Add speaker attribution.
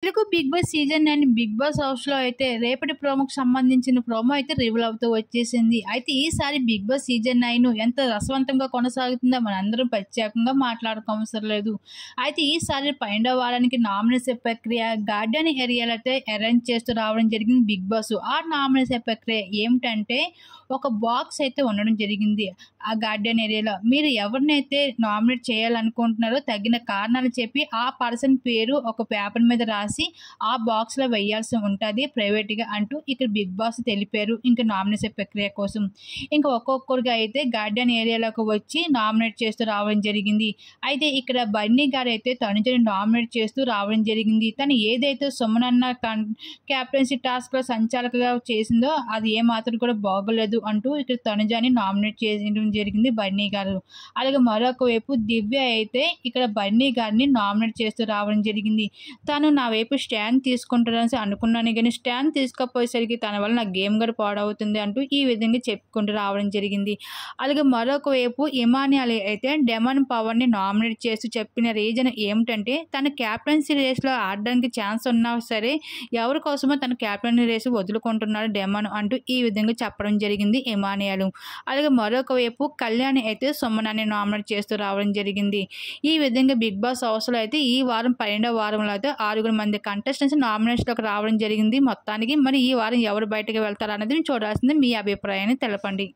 Speaker 1: Telugu big boss season 9 big boss హౌస్‌లో అయితే రేపటి ప్రోమోకి సంబంధించిన ప్రోమో అయితే రివీల్ అవుతూ వచ్చేసింది. అయితే ఈసారి బిగ్ బాస్ సీజన్ 9 ఎంత రసవంతంగా కొనసాగుతుందో మనందరం ప్రత్యేకంగా మాట్లాడుకోవసరం లేదు. అయితే ఈసారి 12వ వారానికి నామినేషన్ ప్రక్రియ గార్డెన్ ఏరియాలో అయితే అరేంజ్ చేస్తూ రావడం జరిగింది బిగ్ బాస్. ఆ నామినేషన్ ప్రక్రియ ఏమిటంటే ఒక బాక్స్ అయితే ఉండడం జరిగింది. ఆ గార్డెన్ ఏరియాలో మీరు ఎవరినైతే నామినేట్ చేయాలనుకుంటున్నారో తగిన కారణాలు చెప్పి ఆ పర్సన్ పేరు ఒక పేపర్ మీద రాసి ఆ బాక్స్‌లో వేయాల్సి ఉంటది ప్రైవేట్‌గా అంటూ ఇక్కడ బిగ్ బాస్ తెలిపారు. ఇంకా నామినేషన్ ప్రక్రియ కోసం. ఇంకా ఒక్కొక్కరుగా అయితే గార్డెన్ ఏరియాలోకి వచ్చి నామినేట్ చేస్తూ రావడం జరిగింది. అయితే ఇక్కడ బన్నీ గారైతే తనుజని నామినేట్ చేస్తూ రావడం జరిగింది. తను ఏదైతే సుమనన్న క్యాప్టెన్సీ టాస్క్‌లో సంచాలకుగా చేసిందో అది ఏమాత్రం కూడా బాగోలేదు అంటూ ఇక్కడ తనుజని నామినేట్ చేయడం జరిగింది బన్నీ గారు. అలాగే మరొక వైపు దివ్య అయితే ఇక్కడ బన్నీ గారిని నామినేట్ చేస్తూ రావడం జరిగింది. తను నా వైపు స్టాండ్ తీసుకుంటారని అనుకున్నాను కానీ స్టాండ్ తీసుకోపోయేసరికి తన వల్ల నా గేమ్ కూడా పాడవుతుంది అంటూ ఈ విధంగా చెప్పుకుంటూ రావడం జరిగింది. అలాగే మరొక వైపు ఇమానియాలి అయితే డెమన్ పవర్ని నామినేట్ చేస్తూ చెప్పిన రీజన్ ఏమిటంటే తన క్యాప్టెన్సీ రేస్లో ఆడడానికి ఛాన్స్ ఉన్నా సరే ఎవరి కోసమో తన క్యాప్టెన్సీ రేసు వదులుకుంటున్నాడు డెమన్ అంటూ ఈ విధంగా చెప్పడం జరిగింది ఇమానియాలు. అలాగే మరొక వైపు కళ్యాణి అయితే సుమనాన్ని నామినేట్ చేస్తూ రావడం జరిగింది. ఈ విధంగా బిగ్ బాస్ హౌస్‌లో అయితే ఈ వారం 12వ వారంలో అయితే 6 మంది కంటెస్టెంట్స్ నామినేషన్‌లోకి రావడం జరిగింది మొత్తానికి. మరి ఈ వారం ఎవరు బయటకు వెళ్తారు అన్నది చూడాల్సింది. మీ అభిప్రాయాన్ని తెలపండి.